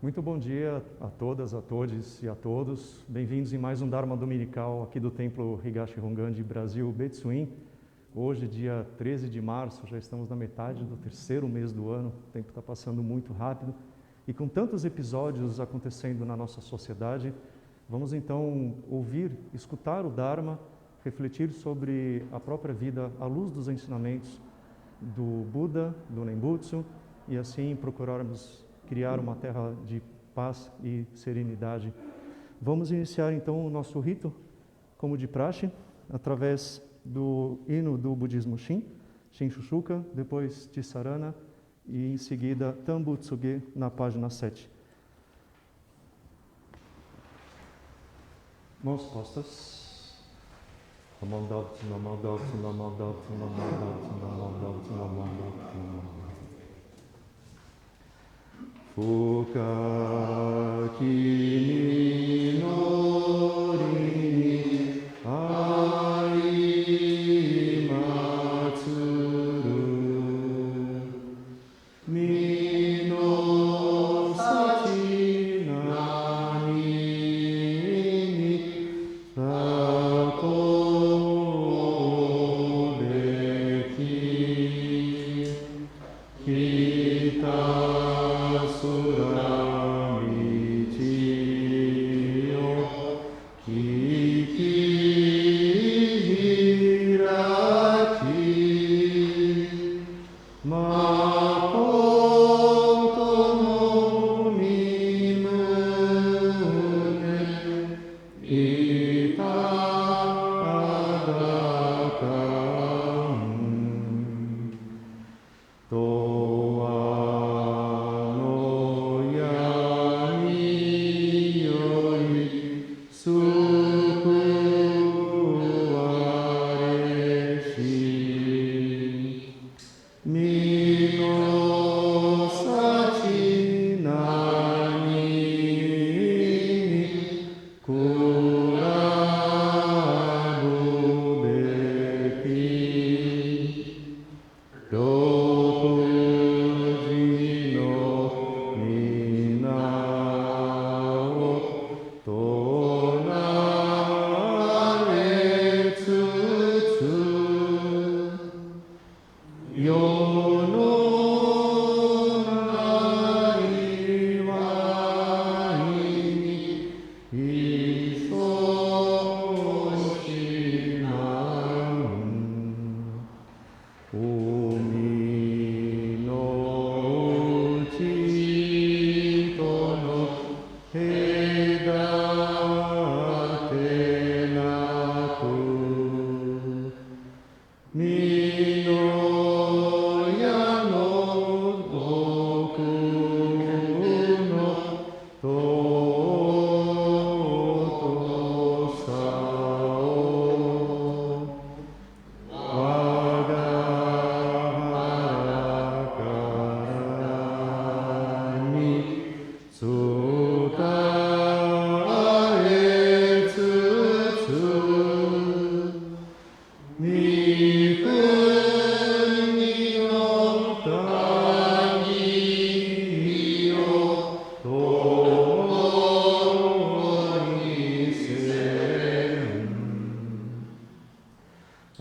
Muito bom dia a todas, a todos e a todos. Bem-vindos em mais um Dharma Dominical aqui do Templo Higashi Hongan de Brasil, Betsuin. Hoje, dia 13 de março, já estamos na metade do terceiro mês do ano. O tempo está passando muito rápido. E com tantos episódios acontecendo na nossa sociedade, vamos então ouvir, escutar o Dharma, refletir sobre a própria vida à luz dos ensinamentos do Buda, do Nembutsu, e assim procurarmos criar uma terra de paz e serenidade. Vamos iniciar então o nosso rito, como de praxe, através do hino do budismo Shin, Shin Shushuka, depois Tisarana e em seguida Tambu Tsuge na página 7. Mãos postas. Fuka kimi nori ni ai matsuru mi no sachi nani ni rako beki kita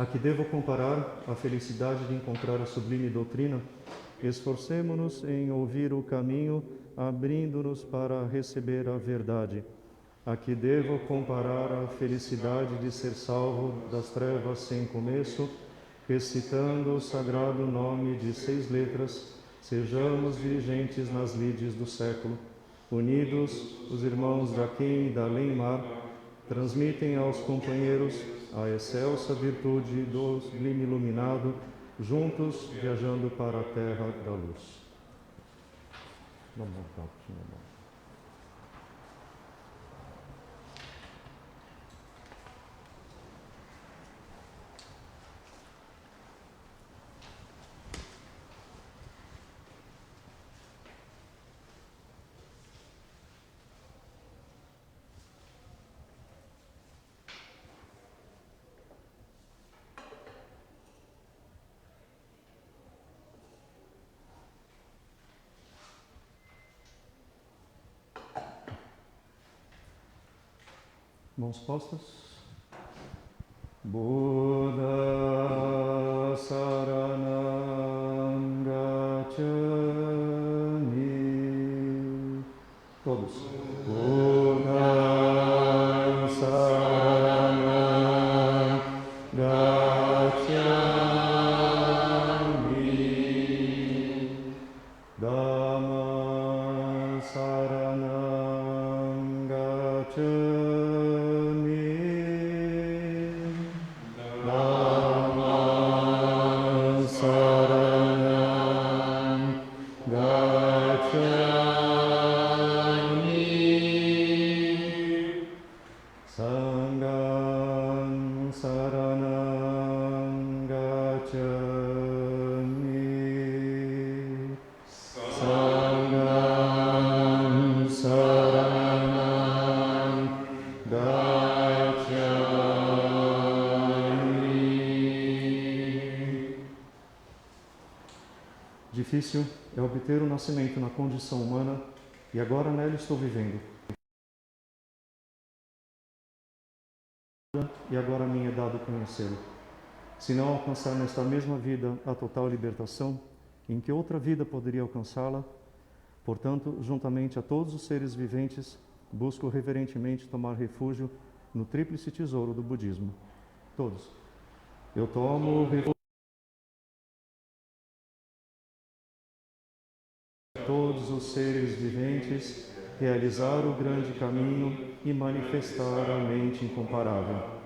A que devo comparar a felicidade de encontrar a sublime doutrina? Esforcemo-nos em ouvir o caminho, abrindo-nos para receber a verdade. A que devo comparar a felicidade de ser salvo das trevas sem começo, recitando o sagrado nome de 6 letras, sejamos dirigentes nas lides do século. Unidos, os irmãos daqui e da além-mar transmitem aos companheiros a excelsa virtude do sublime iluminado, juntos viajando para a terra da luz. Mãos postas. Buddha Saranam Gacchami. Todos. Buddha Saranam Gacchami. Dhamma Saranam Gacchami. Difícil é obter o nascimento na condição humana, e agora nela estou vivendo. E agora me é dado conhecê-lo. Se não alcançar nesta mesma vida a total libertação, em que outra vida poderia alcançá-la? Portanto, juntamente a todos os seres viventes, busco reverentemente tomar refúgio no tríplice tesouro do budismo. Todos. Eu tomo refúgio todos os seres viventes, realizar o grande caminho e manifestar a mente incomparável.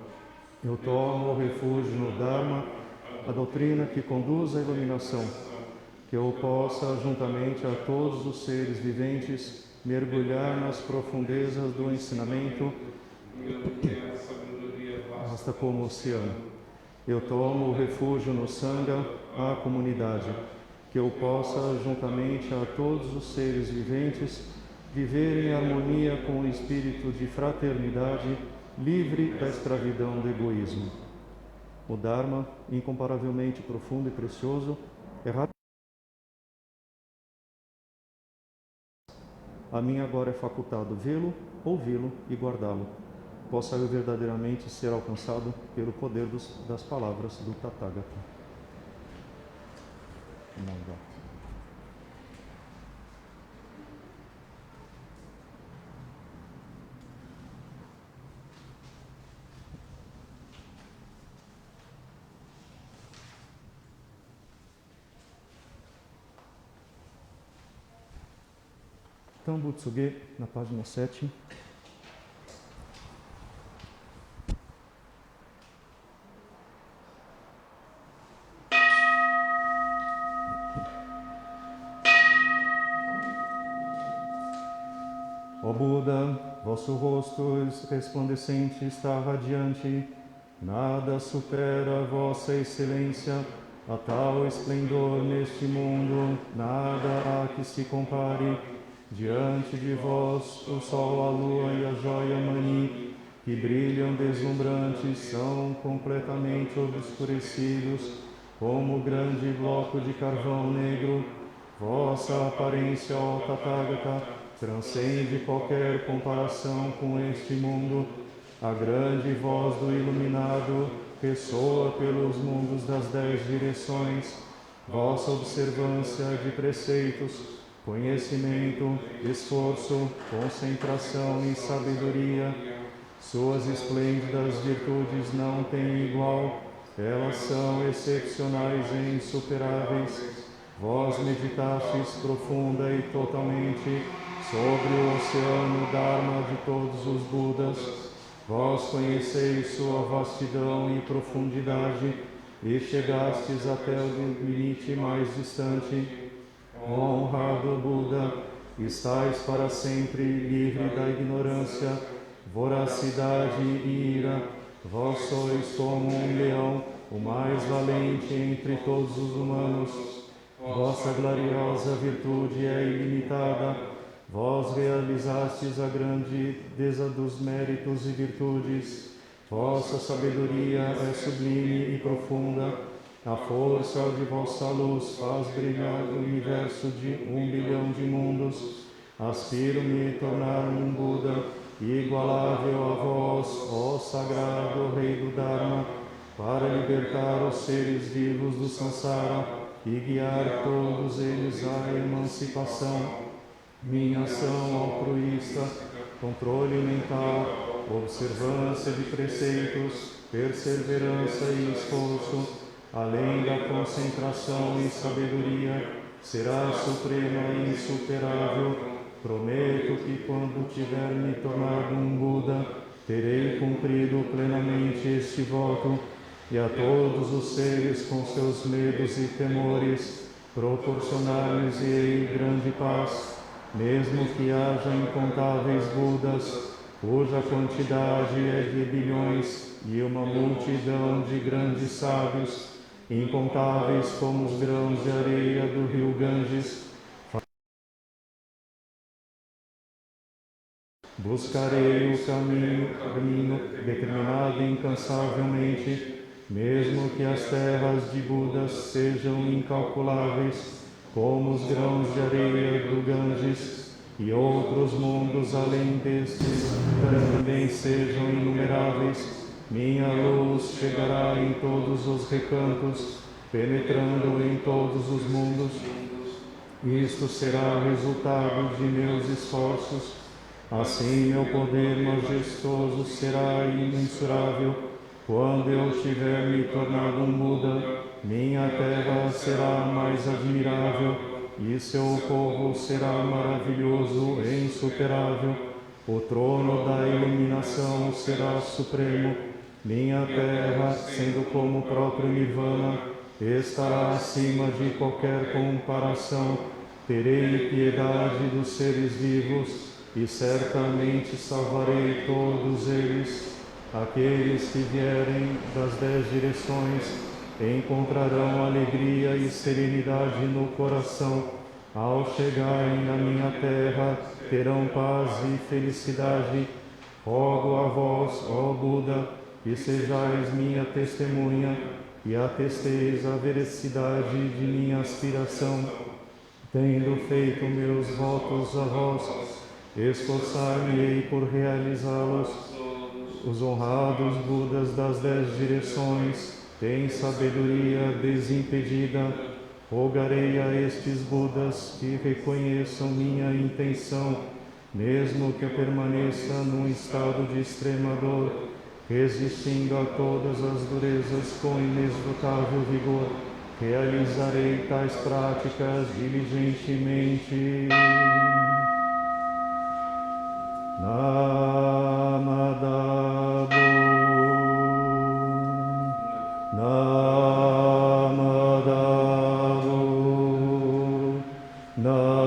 Eu tomo refúgio no Dharma, a doutrina que conduz à iluminação, que eu possa, juntamente a todos os seres viventes, mergulhar nas profundezas do ensinamento, vasta como o oceano. Eu tomo refúgio no Sangha, a comunidade, que eu possa, juntamente a todos os seres viventes, viver em harmonia com o espírito de fraternidade, livre da escravidão do egoísmo. O Dharma, incomparavelmente profundo e precioso, é rápido. A mim agora é facultado vê-lo, ouvi-lo e guardá-lo. Possa eu verdadeiramente ser alcançado pelo poder das palavras do Tathagata. Então, Butsuge, na página 7. Ó Buda, vosso rosto resplandecente está radiante, nada supera a vossa excelência, a tal esplendor neste mundo, nada há que se compare. Diante de vós, o sol, a lua e a joia mani, que brilham deslumbrantes, são completamente obscurecidos, como grande bloco de carvão negro. Vossa aparência, ó Tathagata, transcende qualquer comparação com este mundo. A grande voz do iluminado ressoa pelos mundos das 10 direções. Vossa observância de preceitos, conhecimento, esforço, concentração e sabedoria, suas esplêndidas virtudes não têm igual, elas são excepcionais e insuperáveis. Vós meditastes profunda e totalmente sobre o oceano Dharma de todos os Budas. Vós conheceis sua vastidão e profundidade e chegastes até o limite mais distante. Ó honrado Buda, estais para sempre livre da ignorância, voracidade e ira. Vós sois como um leão, o mais valente entre todos os humanos. Vossa gloriosa virtude é ilimitada. Vós realizastes a grandeza dos méritos e virtudes. Vossa sabedoria é sublime e profunda. A força de vossa luz faz brilhar o universo de 1 bilhão de mundos. Aspiro-me a tornar um Buda igualável a vós, ó sagrado Rei do Dharma, para libertar os seres vivos do samsara e guiar todos eles à emancipação. Minha ação altruísta, controle mental, observância de preceitos, perseverança e esforço, além da concentração e sabedoria, será suprema e insuperável. Prometo que quando tiver me tornado um Buda, terei cumprido plenamente este voto, e a todos os seres com seus medos e temores, proporcionar-lhes-ei grande paz, mesmo que haja incontáveis Budas, cuja quantidade é de bilhões, e uma multidão de grandes sábios, incontáveis como os grãos de areia do rio Ganges. Buscarei o caminho determinado incansavelmente, mesmo que as terras de Budas sejam incalculáveis, como os grãos de areia do Ganges, e outros mundos além destes também sejam inumeráveis. Minha luz chegará em todos os recantos, penetrando em todos os mundos. Isto será resultado de meus esforços. Assim, meu poder majestoso será imensurável. Quando eu tiver me tornado um Buda, minha terra será mais admirável, e seu povo será maravilhoso e insuperável. O trono da iluminação será supremo. Minha terra, sendo como o próprio Nirvana, estará acima de qualquer comparação. Terei piedade dos seres vivos, e certamente salvarei todos eles. Aqueles que vierem das 10 direções encontrarão alegria e serenidade no coração. Ao chegarem na minha terra, terão paz e felicidade. Rogo a vós, ó Buda, que sejais minha testemunha e atesteis a veracidade de minha aspiração. Tendo feito meus votos a vós, esforçar-me-ei por realizá-los. Os honrados Budas das 10 direções têm sabedoria desimpedida. Rogarei a estes Budas que reconheçam minha intenção, mesmo que eu permaneça num estado de extrema dor, resistindo a todas as durezas com inesgotável vigor. Realizarei tais práticas diligentemente. Namadabo, Namadabo, Namadabo,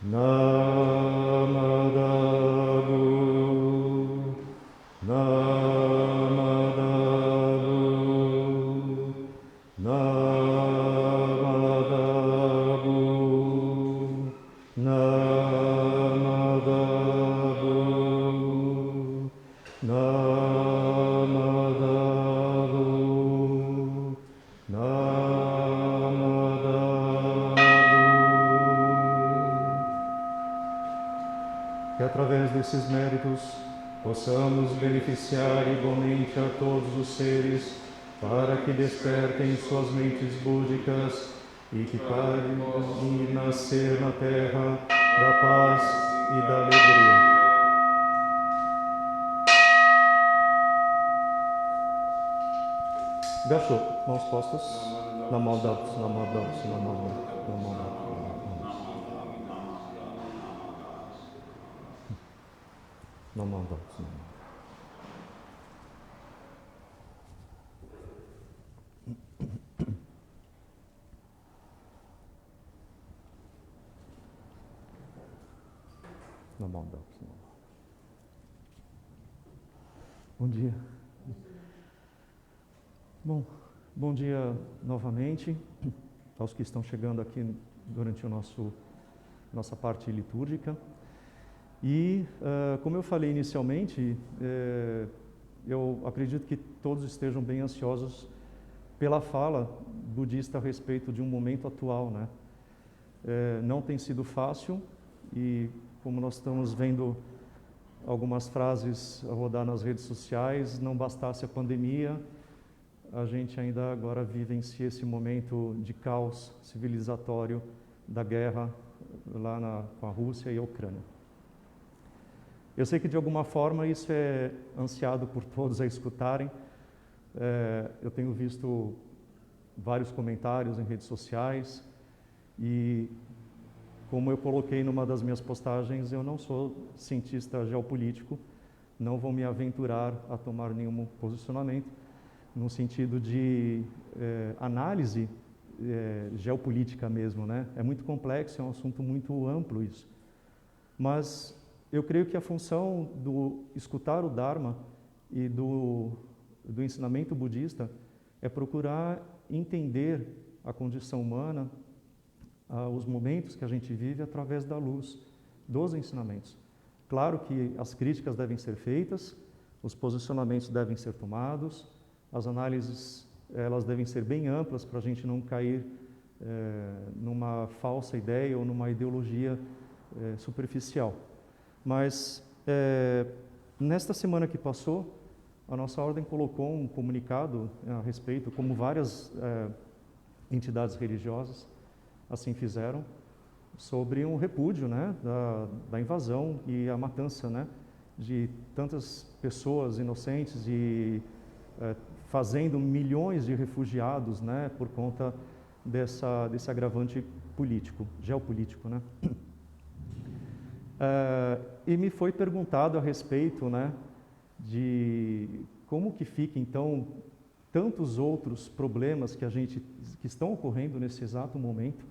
Namadabo, Namadabo, Namadabo, Namadabo, Namadabo, Namadabo, Namadabo. Que através desses méritos possamos beneficiar igualmente a todos os seres, para que despertem suas mentes búdicas e que parem de nascer na terra da paz e da alegria. Gachou, mãos postas, na mão da Bom dia. Bom dia novamente aos que estão chegando aqui durante nossa parte litúrgica. E, como eu falei inicialmente, eu acredito que todos estejam bem ansiosos pela fala budista a respeito de um momento atual, né? Não tem sido fácil e, como nós estamos vendo algumas frases a rodar nas redes sociais, não bastasse a pandemia, a gente ainda agora vivencia esse momento de caos civilizatório da guerra lá com a Rússia e a Ucrânia. Eu sei que de alguma forma isso é ansiado por todos a escutarem. Eu tenho visto vários comentários em redes sociais e, como eu coloquei numa das minhas postagens, eu não sou cientista geopolítico, não vou me aventurar a tomar nenhum posicionamento no sentido de análise geopolítica mesmo, né? É muito complexo, é um assunto muito amplo isso. Mas eu creio que a função do escutar o Dharma e do ensinamento budista é procurar entender a condição humana, os momentos que a gente vive através da luz dos ensinamentos. Claro que as críticas devem ser feitas, os posicionamentos devem ser tomados, as análises elas devem ser bem amplas para a gente não cair numa falsa ideia ou numa ideologia superficial. Mas nesta semana que passou, a nossa ordem colocou um comunicado a respeito, como várias entidades religiosas assim fizeram, sobre um repúdio, né, da invasão e a matança, né, de tantas pessoas inocentes e fazendo milhões de refugiados, né, por conta desse agravante político, geopolítico, né. E me foi perguntado a respeito, né, de como que fica então tantos outros problemas que estão ocorrendo nesse exato momento,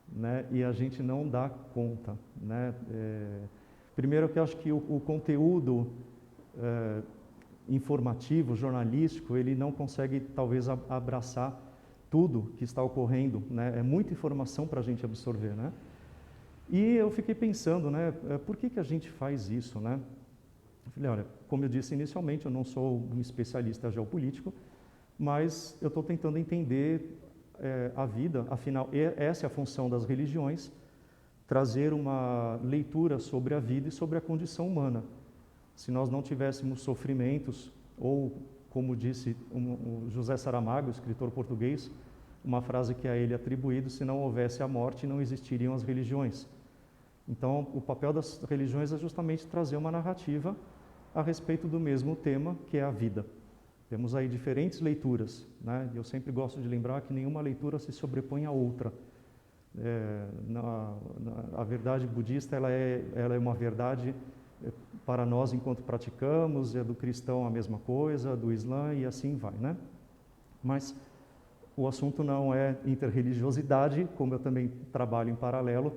né, e a gente não dá conta, né. Primeiro que eu acho que o conteúdo informativo, jornalístico, ele não consegue talvez abraçar tudo que está ocorrendo, né. É muita informação para a gente absorver, né. E eu fiquei pensando, né, por que a gente faz isso, né? Eu falei, olha, como eu disse inicialmente, eu não sou um especialista geopolítico, mas eu estou tentando entender a vida, afinal, essa é a função das religiões, trazer uma leitura sobre a vida e sobre a condição humana. Se nós não tivéssemos sofrimentos, ou, como disse o José Saramago, escritor português, uma frase que a ele é atribuído, se não houvesse a morte, não existiriam as religiões. Então, o papel das religiões é justamente trazer uma narrativa a respeito do mesmo tema, que é a vida. Temos aí diferentes leituras, né? Eu sempre gosto de lembrar que nenhuma leitura se sobrepõe à outra. A verdade budista ela é uma verdade para nós enquanto praticamos, é do cristão a mesma coisa, do islã e assim vai, né? Mas o assunto não é interreligiosidade, como eu também trabalho em paralelo,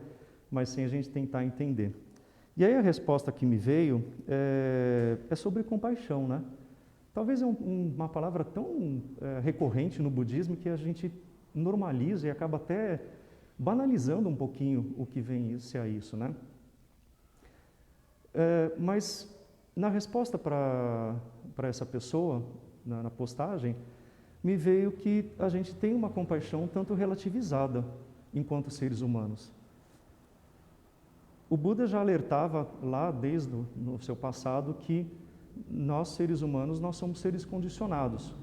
mas sim a gente tentar entender. E aí a resposta que me veio é sobre compaixão, né? Talvez é uma palavra tão recorrente no budismo que a gente normaliza e acaba até banalizando um pouquinho o que vem a isso, né? Mas na resposta para essa pessoa, na postagem, me veio que a gente tem uma compaixão tanto relativizada enquanto seres humanos. O Buda já alertava lá desde no seu passado que nós, seres humanos, nós somos seres condicionados.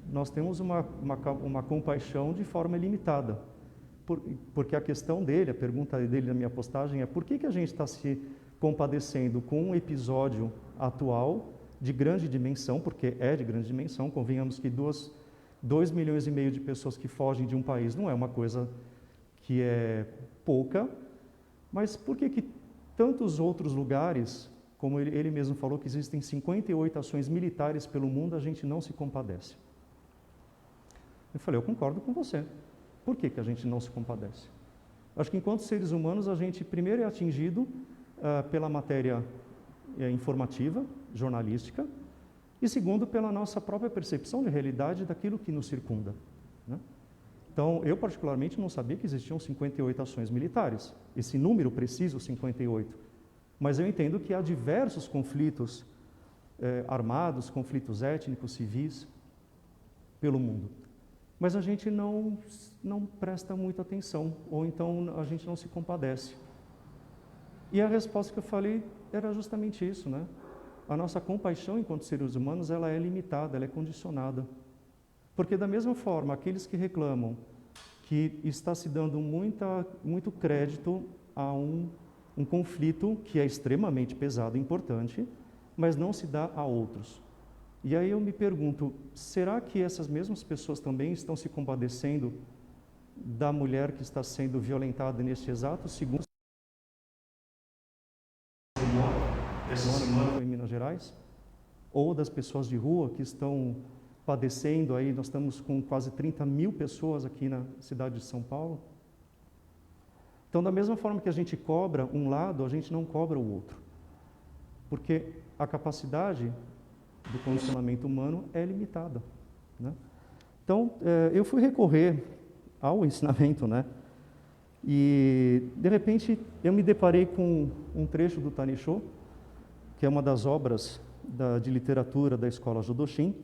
Nós temos uma compaixão de forma limitada. Porque a questão dele, a pergunta dele na minha postagem é por que a gente está se compadecendo com um episódio atual de grande dimensão, porque é de grande dimensão, convenhamos que 2,5 milhões de pessoas que fogem de um país não é uma coisa que é pouca, mas por que tantos outros lugares, como ele mesmo falou, que existem 58 ações militares pelo mundo, a gente não se compadece? Eu falei, eu concordo com você. Por que a gente não se compadece? Acho que enquanto seres humanos, a gente primeiro é atingido pela matéria informativa, jornalística, e segundo, pela nossa própria percepção de realidade daquilo que nos circunda, né? Então, eu particularmente não sabia que existiam 58 ações militares, esse número preciso, 58, mas eu entendo que há diversos conflitos armados, conflitos étnicos, civis, pelo mundo. mas a gente não presta muita atenção, ou então a gente não se compadece. E a resposta que eu falei era justamente isso, né? A nossa compaixão enquanto seres humanos, ela é limitada, ela é condicionada. Porque da mesma forma, aqueles que reclamam que está se dando muito crédito a um conflito que é extremamente pesado e importante, mas não se dá a outros. E aí eu me pergunto, será que essas mesmas pessoas também estão se compadecendo da mulher que está sendo violentada neste exato segundo? Essa semana em Minas Gerais? Ou das pessoas de rua que estão padecendo aí, nós estamos com quase 30 mil pessoas aqui na cidade de São Paulo. Então, da mesma forma que a gente cobra um lado, a gente não cobra o outro. Porque a capacidade do condicionamento humano é limitada, né? Então, eu fui recorrer ao ensinamento, né? E, de repente, eu me deparei com um trecho do Tanisho, que é uma das obras de literatura da escola Jodoshin,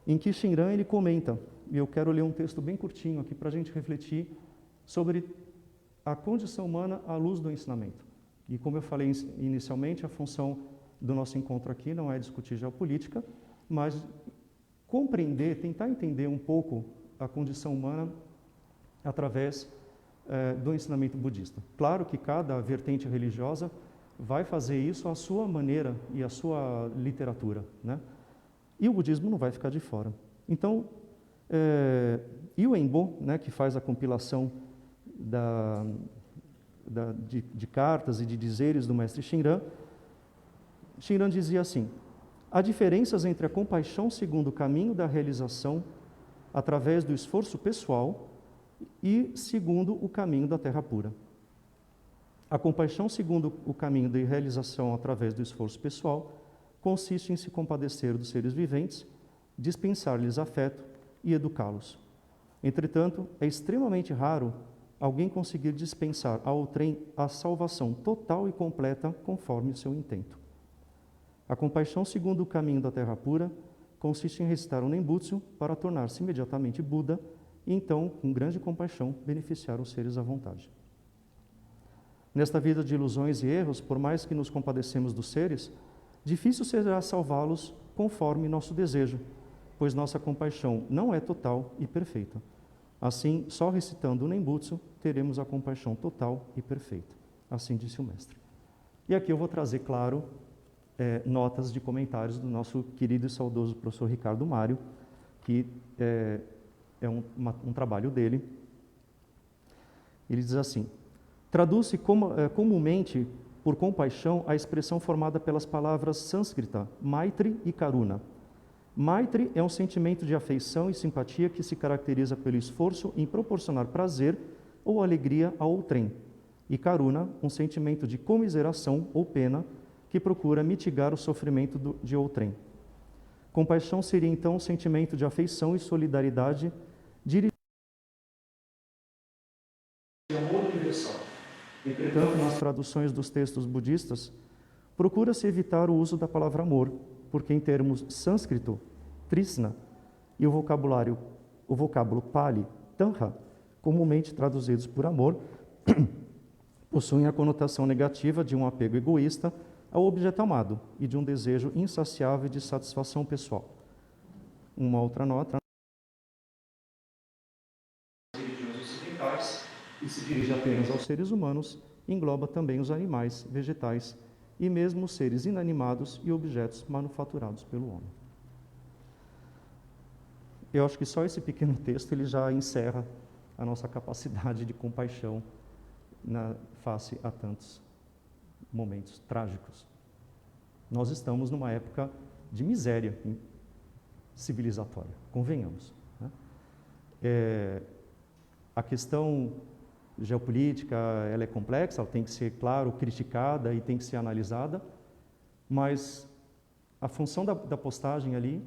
em que Shinran ele comenta, e eu quero ler um texto bem curtinho aqui para a gente refletir sobre a condição humana à luz do ensinamento. E como eu falei inicialmente, a função do nosso encontro aqui não é discutir geopolítica, mas compreender, tentar entender um pouco a condição humana através do ensinamento budista. Claro que cada vertente religiosa vai fazer isso à sua maneira e à sua literatura, né? E o budismo não vai ficar de fora. Então, Yuenbo, né, que faz a compilação de cartas e de dizeres do mestre Shinran, Shinran dizia assim: há diferenças entre a compaixão segundo o caminho da realização através do esforço pessoal e segundo o caminho da terra pura. A compaixão segundo o caminho de realização através do esforço pessoal consiste em se compadecer dos seres viventes, dispensar-lhes afeto e educá-los. Entretanto, é extremamente raro alguém conseguir dispensar a outrem a salvação total e completa conforme o seu intento. A compaixão segundo o caminho da terra pura consiste em recitar o Nembutsu para tornar-se imediatamente Buda e então, com grande compaixão, beneficiar os seres à vontade. Nesta vida de ilusões e erros, por mais que nos compadecemos dos seres, difícil será salvá-los conforme nosso desejo, pois nossa compaixão não é total e perfeita. Assim, só recitando o Nembutsu, teremos a compaixão total e perfeita. Assim disse o mestre. E aqui eu vou trazer, claro, notas de comentários do nosso querido e saudoso professor Ricardo Mário, que é um trabalho dele. Ele diz assim: traduz-se comumente por compaixão a expressão formada pelas palavras sânscrita Maitri e Karuna. Maitri é um sentimento de afeição e simpatia que se caracteriza pelo esforço em proporcionar prazer ou alegria a outrem. E Karuna, um sentimento de comiseração ou pena que procura mitigar o sofrimento de outrem. Compaixão seria então um sentimento de afeição e solidariedade dirigido ao amor universal. Entretanto, nas traduções dos textos budistas, procura-se evitar o uso da palavra amor, porque em termos sânscrito, Trishna, e o vocábulo Pali, Tanha, comumente traduzidos por amor, possuem a conotação negativa de um apego egoísta ao objeto amado e de um desejo insaciável de satisfação pessoal. Uma outra nota. As religiões ocidentais, que se dirige apenas aos seres humanos, engloba também os animais, vegetais e mesmo os seres inanimados e objetos manufaturados pelo homem. Eu acho que só esse pequeno texto ele já encerra a nossa capacidade de compaixão face a tantos momentos trágicos. Nós estamos numa época de miséria civilizatória, convenhamos, né? A questão geopolítica ela é complexa, ela tem que ser, claro, criticada e tem que ser analisada, mas a função da postagem ali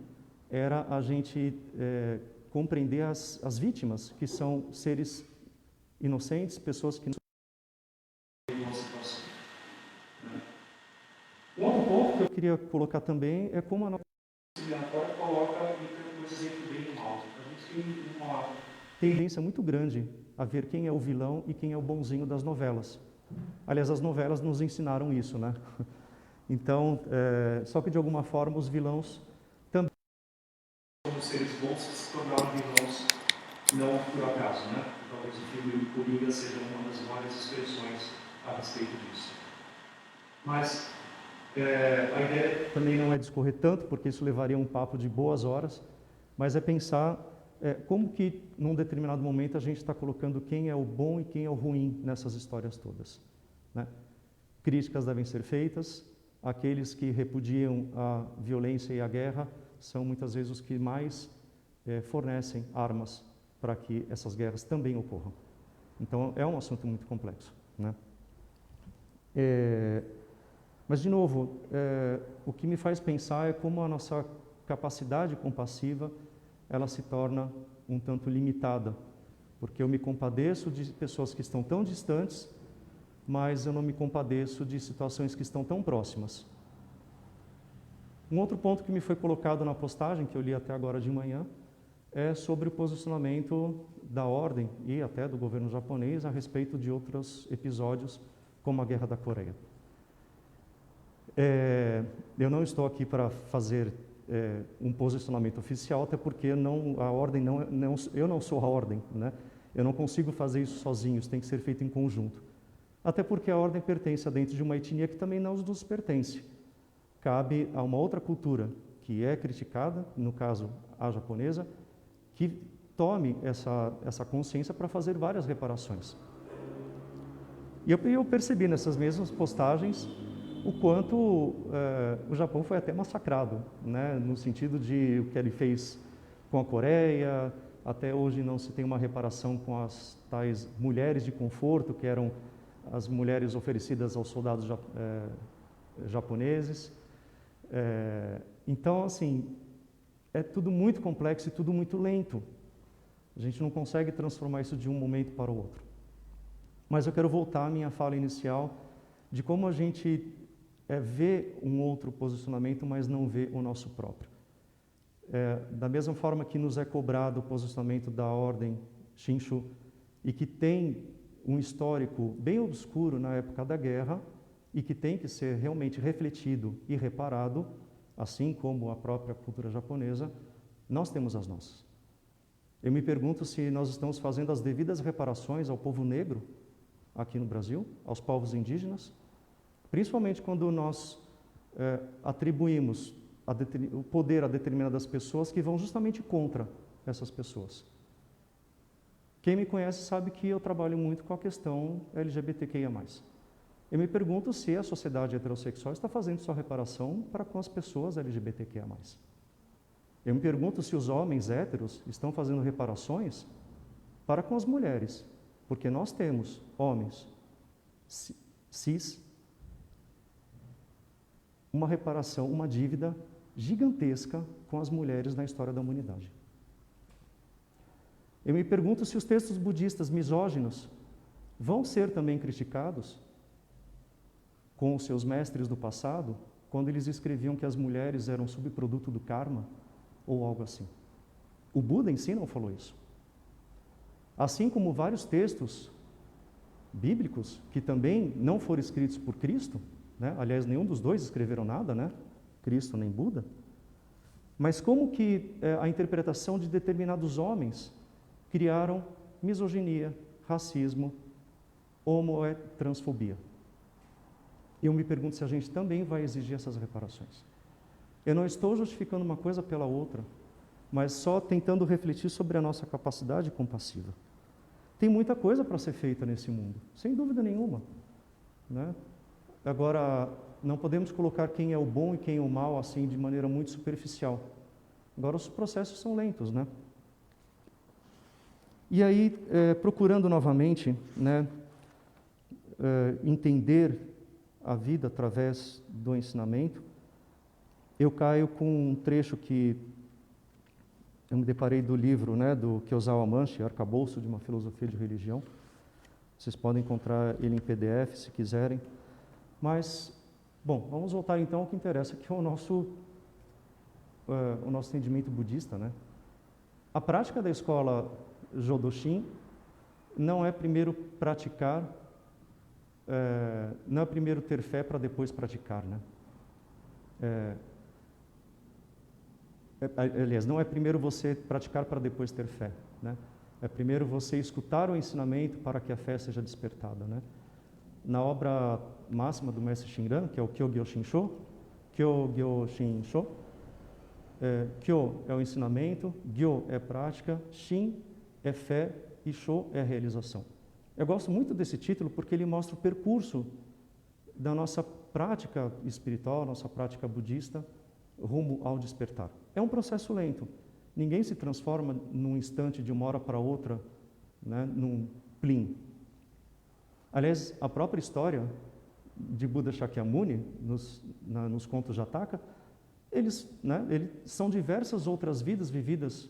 era a gente compreender as vítimas, que são seres inocentes, pessoas que não. Um outro ponto que eu queria colocar também é como a nossa civilizatória coloca o exemplo bem e mal. A existe uma tendência muito grande a ver quem é o vilão e quem é o bonzinho das novelas. Aliás, as novelas nos ensinaram isso, né? Então, só que de alguma forma os vilãos também são seres bons que se tornaram vilões não por acaso, né? Talvez o filme Coringa seja uma das várias expressões a respeito disso. Mas a ideia também não é discorrer tanto, porque isso levaria um papo de boas horas, mas é pensar como que, num determinado momento, a gente está colocando quem é o bom e quem é o ruim nessas histórias todas, né? Críticas devem ser feitas. Aqueles que repudiam a violência e a guerra são muitas vezes os que mais fornecem armas para que essas guerras também ocorram. Então, é um assunto muito complexo, né? Mas, de novo, o que me faz pensar é como a nossa capacidade compassiva ela se torna um tanto limitada, porque eu me compadeço de pessoas que estão tão distantes, mas eu não me compadeço de situações que estão tão próximas. Um outro ponto que me foi colocado na postagem, que eu li até agora de manhã, é sobre o posicionamento da ordem e até do governo japonês a respeito de outros episódios, como a Guerra da Coreia. Eu não estou aqui para fazer um posicionamento oficial, até porque a ordem eu não sou a ordem, né? Eu não consigo fazer isso sozinho, isso tem que ser feito em conjunto. Até porque a ordem pertence a dentro de uma etnia que também não nos pertence. Cabe a uma outra cultura que é criticada, no caso a japonesa, que tome essa consciência para fazer várias reparações. E eu percebi nessas mesmas postagens o quanto o Japão foi até massacrado, né, no sentido de o que ele fez com a Coreia. Até hoje não se tem uma reparação com as tais mulheres de conforto, que eram as mulheres oferecidas aos soldados japoneses. Então, assim, é tudo muito complexo e tudo muito lento. A gente não consegue transformar isso de um momento para o outro. Mas eu quero voltar à minha fala inicial de como a gente vê um outro posicionamento, mas não vê o nosso próprio. Da mesma forma que nos é cobrado o posicionamento da ordem Shinshu e que tem um histórico bem obscuro na época da guerra e que tem que ser realmente refletido e reparado, assim como a própria cultura japonesa, nós temos as nossas. Eu me pergunto se nós estamos fazendo as devidas reparações ao povo negro aqui no Brasil, aos povos indígenas, principalmente quando nós atribuímos o poder a determinadas pessoas que vão justamente contra essas pessoas. Quem me conhece sabe que eu trabalho muito com a questão LGBTQIA+. Eu me pergunto se a sociedade heterossexual está fazendo sua reparação para com as pessoas LGBTQIA+. Eu me pergunto se os homens héteros estão fazendo reparações para com as mulheres, porque nós temos homens cis, uma reparação, uma dívida gigantesca com as mulheres na história da humanidade. Eu me pergunto se os textos budistas misóginos vão ser também criticados com os seus mestres do passado, quando eles escreviam que as mulheres eram subproduto do karma, ou algo assim. O Buda em si não falou isso. Assim como vários textos bíblicos, que também não foram escritos por Cristo, né? Aliás, nenhum dos dois escreveram nada, né? Cristo nem Buda. Mas como que a interpretação de determinados homens criaram misoginia, racismo, transfobia. Eu me pergunto se a gente também vai exigir essas reparações. Eu não estou justificando uma coisa pela outra, mas só tentando refletir sobre a nossa capacidade compassiva. Tem muita coisa para ser feita nesse mundo, sem dúvida nenhuma, né? Agora, não podemos colocar quem é o bom e quem é o mal assim de maneira muito superficial. Agora, os processos são lentos, né? E aí, procurando novamente, né, entender a vida através do ensinamento, eu caio com um trecho que eu me deparei do livro, né, do Kyozawa Manshi, Arcabouço de uma Filosofia de Religião. Vocês podem encontrar ele em PDF, se quiserem. Mas, bom, vamos voltar então ao que interessa, que é o nosso entendimento budista, né? A prática da escola Jodoshin não é primeiro praticar, não é primeiro ter fé para depois praticar, né? Aliás, não é primeiro você praticar para depois ter fé, né? É primeiro você escutar o ensinamento para que a fé seja despertada, né? Na obra máxima do mestre Shinran, que é o Kyōgyō Shinsho, Kyo é o ensinamento, Gyo é prática, Shin é fé e Sho é a realização. Eu gosto muito desse título porque ele mostra o percurso da nossa prática espiritual, nossa prática budista, rumo ao despertar. É um processo lento. Ninguém se transforma num instante, de uma hora para outra, né, num plim. Aliás, a própria história de Buda Shakyamuni, nos contos Jataka, eles são diversas outras vidas vividas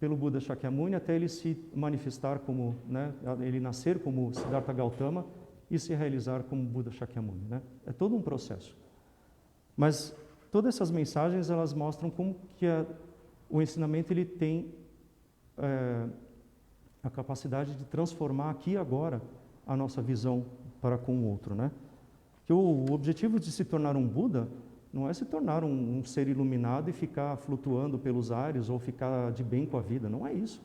pelo Buda Shakyamuni até ele se manifestar como, né, ele nascer como Siddhartha Gautama e se realizar como Buda Shakyamuni, né? É todo um processo. Mas todas essas mensagens, elas mostram como que o ensinamento ele tem a capacidade de transformar aqui e agora a nossa visão para com o outro, né? Que o objetivo de se tornar um Buda não é se tornar um ser iluminado e ficar flutuando pelos ares ou ficar de bem com a vida, não é isso.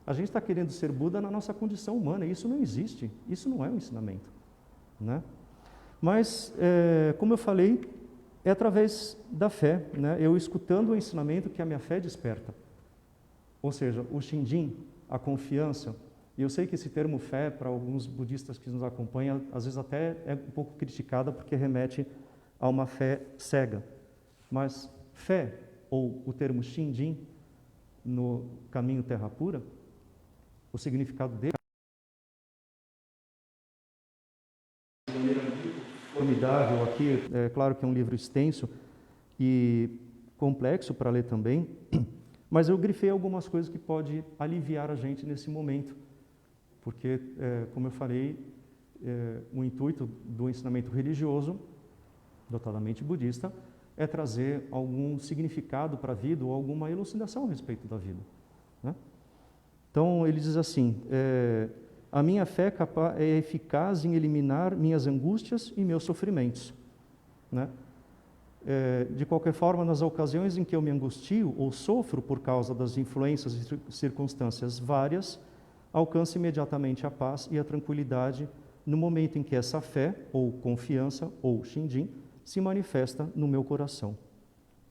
A gente está querendo ser Buda na nossa condição humana, e isso não existe, isso não é um ensinamento, né? Mas, como eu falei, é através da fé, né? Eu escutando o ensinamento que a minha fé desperta. Ou seja, o Shinjin, a confiança. E eu sei que esse termo fé, para alguns budistas que nos acompanham, às vezes até é um pouco criticada porque remete a uma fé cega. Mas fé, ou o termo Shinjin, no caminho terra pura, o significado dele é de maneira muito formidável aqui. É claro que é um livro extenso e complexo para ler também, mas eu grifei algumas coisas que pode aliviar a gente nesse momento, porque, como eu falei, o intuito do ensinamento religioso, dotadamente budista, é trazer algum significado para a vida ou alguma elucidação a respeito da vida, né? Então, ele diz assim, a minha fé é eficaz em eliminar minhas angústias e meus sofrimentos, né? De qualquer forma, nas ocasiões em que eu me angustio ou sofro por causa das influências e circunstâncias várias, alcanço imediatamente a paz e a tranquilidade no momento em que essa fé, ou confiança, ou Shinjin, se manifesta no meu coração,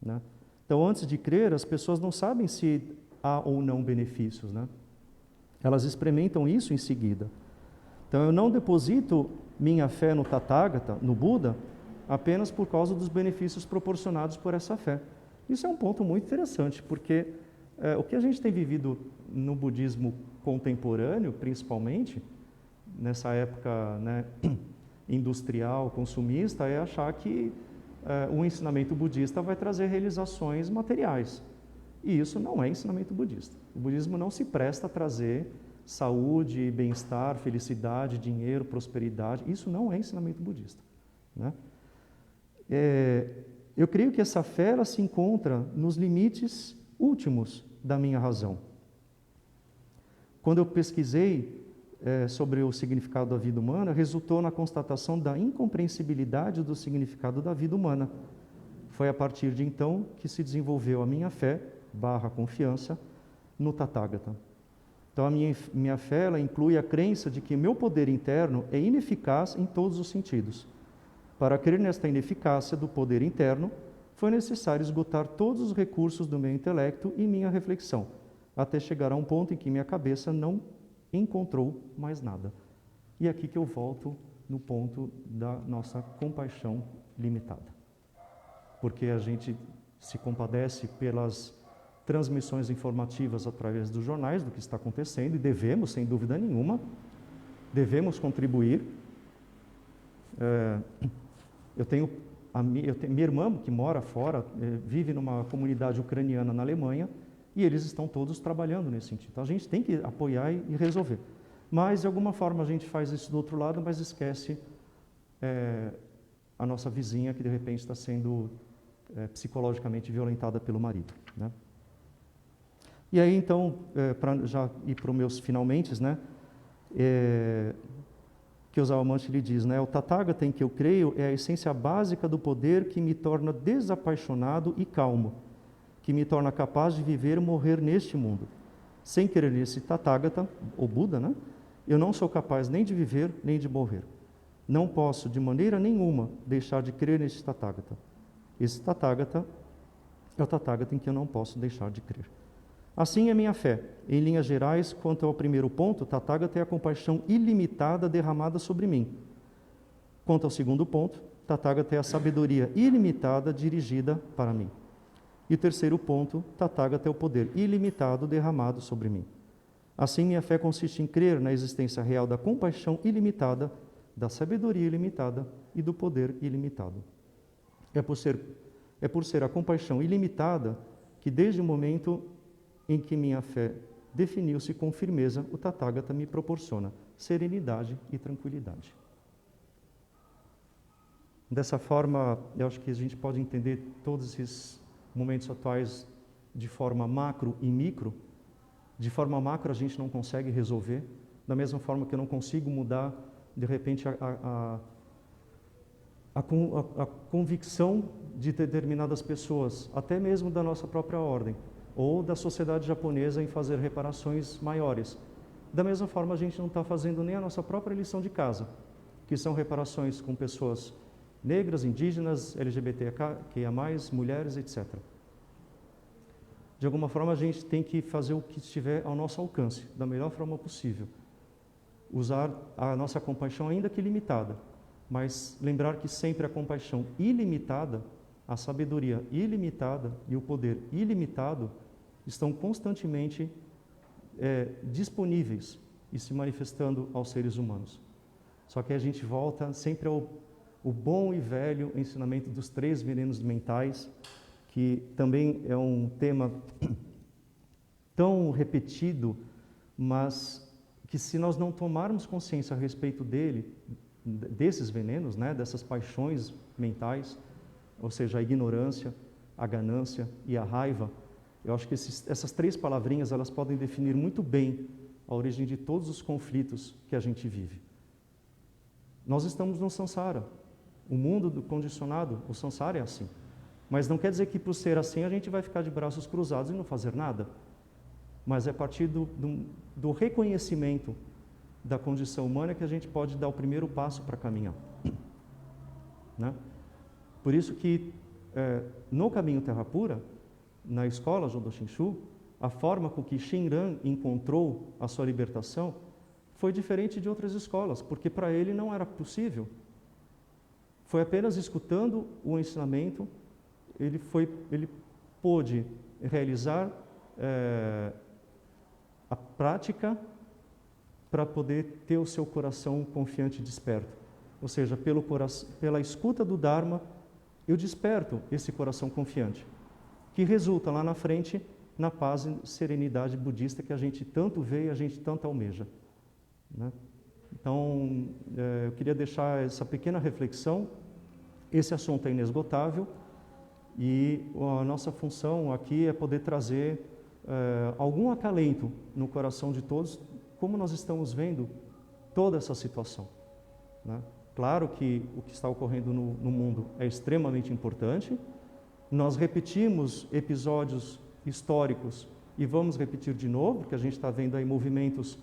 né? Então, antes de crer, as pessoas não sabem se há ou não benefícios, né? Elas experimentam isso em seguida. Então, eu não deposito minha fé no Tathagata, no Buda, apenas por causa dos benefícios proporcionados por essa fé. Isso é um ponto muito interessante, porque o que a gente tem vivido no budismo contemporâneo, principalmente, nessa época, né, industrial, consumista, é achar que o ensinamento budista vai trazer realizações materiais. E isso não é ensinamento budista. O budismo não se presta a trazer saúde, bem-estar, felicidade, dinheiro, prosperidade. Isso não é ensinamento budista, né? Eu creio que essa fé ela se encontra nos limites últimos da minha razão. Quando eu pesquisei sobre o significado da vida humana, resultou na constatação da incompreensibilidade do significado da vida humana. Foi a partir de então que se desenvolveu a minha fé, confiança, no Tathagata. Então, a minha fé ela inclui a crença de que meu poder interno é ineficaz em todos os sentidos. Para crer nesta ineficácia do poder interno, foi necessário esgotar todos os recursos do meu intelecto e minha reflexão, até chegar a um ponto em que minha cabeça não encontrou mais nada. E é aqui que eu volto no ponto da nossa compaixão limitada. Porque a gente se compadece pelas transmissões informativas através dos jornais do que está acontecendo, e devemos, sem dúvida nenhuma, devemos contribuir. Eu tenho minha irmã, que mora fora, vive numa comunidade ucraniana na Alemanha, e eles estão todos trabalhando nesse sentido. Então, a gente tem que apoiar e resolver. Mas, de alguma forma, a gente faz isso do outro lado, mas esquece a nossa vizinha, que de repente está sendo psicologicamente violentada pelo marido, né? E aí, então, para já ir para os meus finalmente, né, que o Zalmanche lhe diz, né, o Tathagata em que eu creio é a essência básica do poder que me torna desapaixonado e calmo, que me torna capaz de viver e morrer neste mundo. Sem crer nesse Tathagata, ou Buda, né, eu não sou capaz nem de viver, nem de morrer. Não posso, de maneira nenhuma, deixar de crer nesse Tathagata. Esse Tathagata é o Tathagata em que eu não posso deixar de crer. Assim é minha fé. Em linhas gerais, quanto ao primeiro ponto, Tathagata é a compaixão ilimitada derramada sobre mim. Quanto ao segundo ponto, Tathagata é a sabedoria ilimitada dirigida para mim. E o terceiro ponto, Tathagata é o poder ilimitado derramado sobre mim. Assim, minha fé consiste em crer na existência real da compaixão ilimitada, da sabedoria ilimitada e do poder ilimitado. É por ser a compaixão ilimitada que, desde o momento em que minha fé definiu-se com firmeza, o Tathagata me proporciona serenidade e tranquilidade. Dessa forma, eu acho que a gente pode entender todos esses momentos atuais de forma macro e micro. De forma macro, a gente não consegue resolver, da mesma forma que eu não consigo mudar, de repente, a convicção de determinadas pessoas, até mesmo da nossa própria ordem, ou da sociedade japonesa em fazer reparações maiores. Da mesma forma, a gente não está fazendo nem a nossa própria lição de casa, que são reparações com pessoas negras, indígenas, LGBTQIA+, mulheres, etc. De alguma forma, a gente tem que fazer o que estiver ao nosso alcance, da melhor forma possível. Usar a nossa compaixão, ainda que limitada, mas lembrar que sempre a compaixão ilimitada, a sabedoria ilimitada e o poder ilimitado estão constantemente disponíveis e se manifestando aos seres humanos. Só que a gente volta sempre ao bom e velho ensinamento dos 3 venenos mentais, que também é um tema tão repetido, mas que se nós não tomarmos consciência a respeito desses venenos, né, dessas paixões mentais, ou seja, a ignorância, a ganância e a raiva, eu acho que essas 3 palavrinhas elas podem definir muito bem a origem de todos os conflitos que a gente vive. Nós estamos no samsara, o mundo do condicionado, o samsara é assim. Mas não quer dizer que, por ser assim, a gente vai ficar de braços cruzados e não fazer nada. Mas é a partir do reconhecimento da condição humana que a gente pode dar o primeiro passo para caminhar. Né? Por isso que, no caminho Terra Pura, na escola Jodo Shinshu, a forma com que Shinran encontrou a sua libertação foi diferente de outras escolas, porque para ele não era possível. Foi apenas escutando o ensinamento, ele pôde realizar a prática para poder ter o seu coração confiante e desperto. Ou seja, pela escuta do Dharma, eu desperto esse coração confiante, que resulta lá na frente na paz e serenidade budista que a gente tanto vê e a gente tanto almeja. Né? Então, eu queria deixar essa pequena reflexão. Esse assunto é inesgotável e a nossa função aqui é poder trazer algum acalento no coração de todos, como nós estamos vendo toda essa situação. Né? Claro que o que está ocorrendo no mundo é extremamente importante. Nós repetimos episódios históricos e vamos repetir de novo, porque a gente está vendo aí movimentos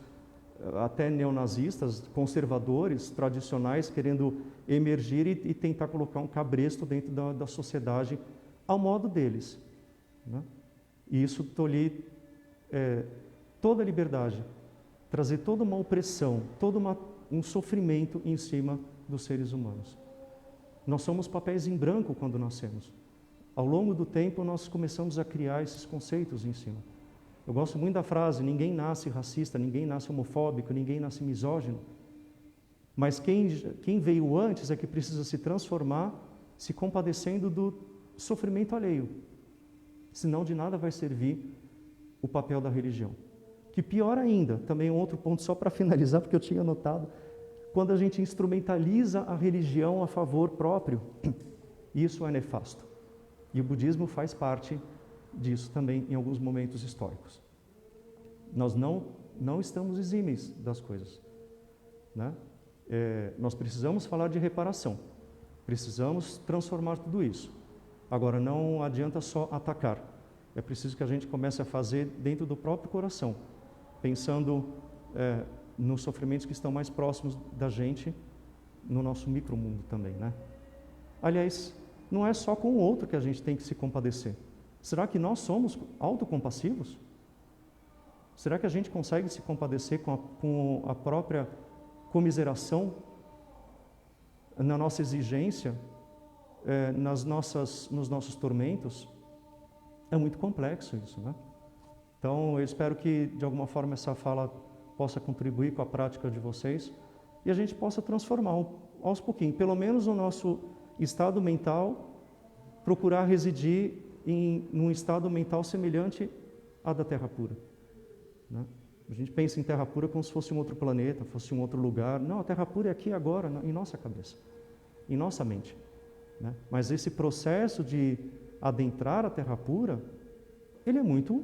até neonazistas, conservadores, tradicionais, querendo emergir e tentar colocar um cabresto dentro da sociedade ao modo deles. Né? E isso tolir toda a liberdade, trazer toda uma opressão, todo um sofrimento em cima dos seres humanos. Nós somos papéis em branco quando nascemos. Ao longo do tempo, nós começamos a criar esses conceitos em cima. Eu gosto muito da frase, ninguém nasce racista, ninguém nasce homofóbico, ninguém nasce misógino. Mas quem veio antes é que precisa se transformar, se compadecendo do sofrimento alheio. Senão de nada vai servir o papel da religião. Que pior ainda, também um outro ponto só para finalizar, porque eu tinha notado, quando a gente instrumentaliza a religião a favor próprio, isso é nefasto. E o budismo faz parte disso também em alguns momentos históricos. Nós não estamos exímeis das coisas, né? Nós precisamos falar de reparação, precisamos transformar tudo isso. Agora, não adianta só atacar, é preciso que a gente comece a fazer dentro do próprio coração, pensando nos sofrimentos que estão mais próximos da gente, no nosso micromundo também, né? Aliás, não é só com o outro que a gente tem que se compadecer. Será que nós somos autocompassivos? Será que a gente consegue se compadecer com a própria comiseração, na nossa exigência, nos nossos tormentos? É muito complexo isso, né? Então, eu espero que, de alguma forma, essa fala possa contribuir com a prática de vocês e a gente possa transformar aos pouquinhos, pelo menos o nosso estado mental, procurar residir num estado mental semelhante à da Terra pura, né? A gente pensa em Terra pura como se fosse um outro planeta, fosse um outro lugar. Não, a Terra pura é aqui agora, em nossa cabeça, em nossa mente, né? Mas esse processo de adentrar a Terra pura, ele é muito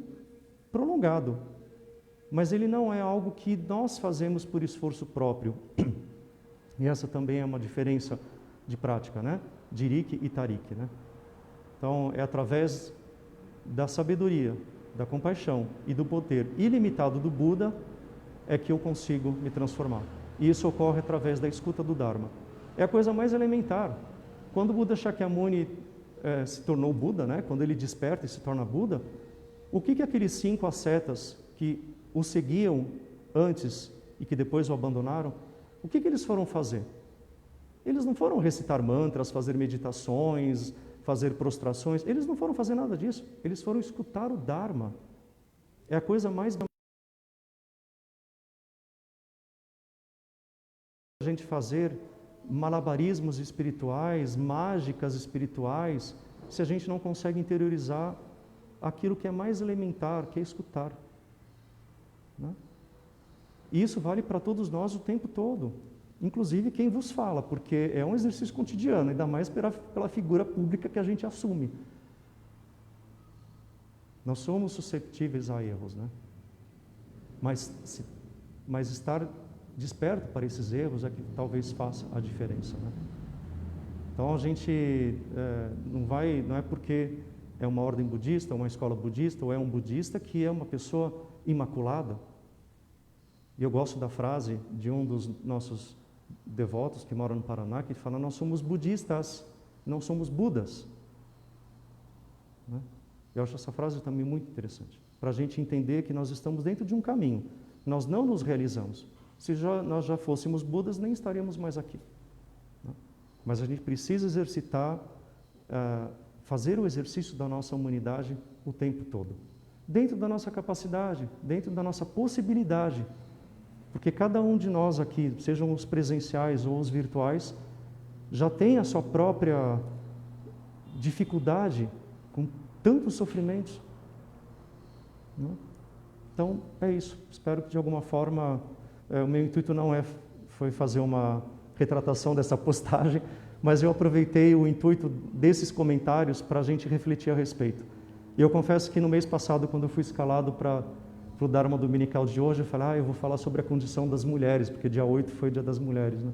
prolongado, mas ele não é algo que nós fazemos por esforço próprio. E essa também é uma diferença de prática, né? Dirik e Tarik, né? Então, é através da sabedoria, da compaixão e do poder ilimitado do Buda é que eu consigo me transformar. E isso ocorre através da escuta do Dharma. É a coisa mais elementar. Quando o Buda Shakyamuni se tornou Buda, né? Quando ele desperta e se torna Buda, o que aqueles 5 ascetas que o seguiam antes e que depois o abandonaram, o que eles foram fazer? Eles não foram recitar mantras, fazer meditações, fazer prostrações, eles não foram fazer nada disso, eles foram escutar o Dharma. É a coisa mais... A gente fazer malabarismos espirituais, mágicas espirituais, se a gente não consegue interiorizar aquilo que é mais elementar, que é escutar, né? E isso vale para todos nós o tempo todo, inclusive quem vos fala, porque é um exercício cotidiano, ainda mais pela figura pública que a gente assume. Nós somos suscetíveis a erros, né? Mas estar desperto para esses erros é que talvez faça a diferença, né? Então a gente não é porque é uma ordem budista, uma escola budista, ou é um budista que é uma pessoa imaculada. E eu gosto da frase de um dos nossos devotos que mora no Paraná, que fala: nós somos budistas, não somos budas, né? Eu acho essa frase também muito interessante, para a gente entender que nós estamos dentro de um caminho, nós não nos realizamos. Se nós já fôssemos budas, nem estaríamos mais aqui, né? Mas a gente precisa exercitar, fazer o exercício da nossa humanidade o tempo todo, dentro da nossa capacidade, dentro da nossa possibilidade, porque cada um de nós aqui, sejam os presenciais ou os virtuais, já tem a sua própria dificuldade com tantos sofrimentos, né? Então, é isso. Espero que de alguma forma, o meu intuito não foi fazer uma retratação dessa postagem, mas eu aproveitei o intuito desses comentários para a gente refletir a respeito. E eu confesso que no mês passado, quando eu fui escalado para o Dharma Dominical de hoje, eu falei, eu vou falar sobre a condição das mulheres, porque dia 8 foi o Dia das Mulheres, né?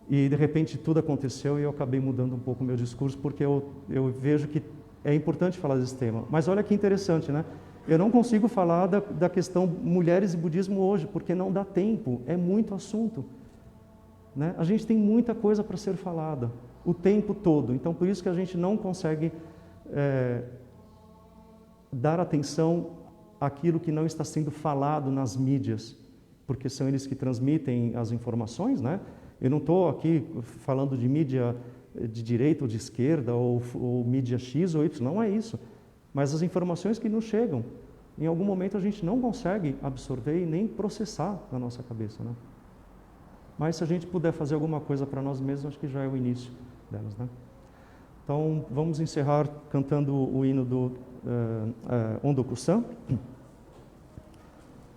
E de repente tudo aconteceu e eu acabei mudando um pouco o meu discurso, porque eu vejo que é importante falar desse tema. Mas olha que interessante, né? Eu não consigo falar da questão mulheres e budismo hoje, porque não dá tempo, é muito assunto, né? A gente tem muita coisa para ser falada, o tempo todo. Então, por isso que a gente não consegue dar atenção àquilo que não está sendo falado nas mídias, porque são eles que transmitem as informações, né? Eu não estou aqui falando de mídia de direita ou de esquerda, ou mídia X ou Y, não é isso. Mas as informações que nos chegam, em algum momento a gente não consegue absorver e nem processar na nossa cabeça, né? Mas se a gente puder fazer alguma coisa para nós mesmos, acho que já é o início delas, né? Então, vamos encerrar cantando o hino do Ondoku-san.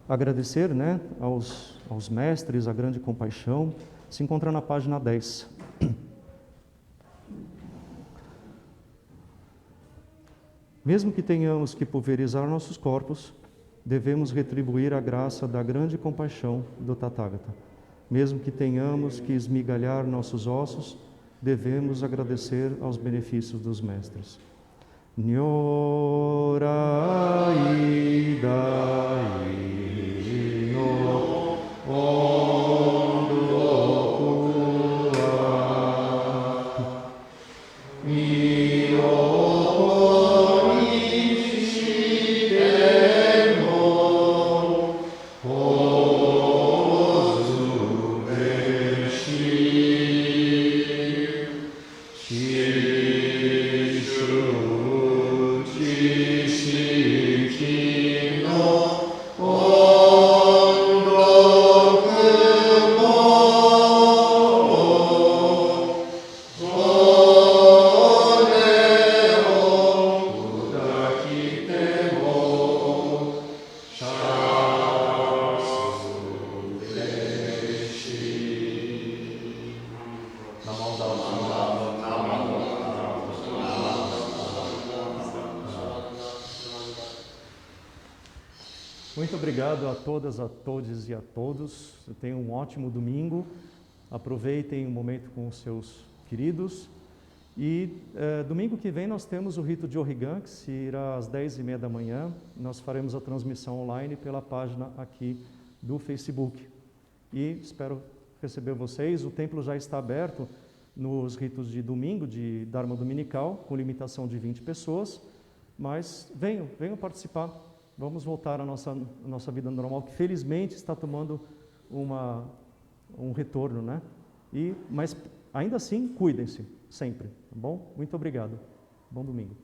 Agradecer, né, aos mestres, a grande compaixão. Se encontra na página 10. Mesmo que tenhamos que pulverizar nossos corpos, devemos retribuir a graça da grande compaixão do Tathagata. Mesmo que tenhamos que esmigalhar nossos ossos, devemos agradecer aos benefícios dos mestres. Nyorai dai no ondo Muito obrigado a todas, a todos e a todos. Tenham um ótimo domingo. Aproveitem o momento com os seus queridos. E domingo que vem nós temos o rito de Orrigan, que se irá às 10h30 da manhã. Nós faremos a transmissão online pela página aqui do Facebook. E espero receber vocês. O templo já está aberto nos ritos de domingo, de Dharma Dominical, com limitação de 20 pessoas. Mas venham participar. Vamos voltar à nossa vida normal, que felizmente está tomando um retorno, né? Mas ainda assim, cuidem-se, sempre, tá bom? Muito obrigado. Bom domingo.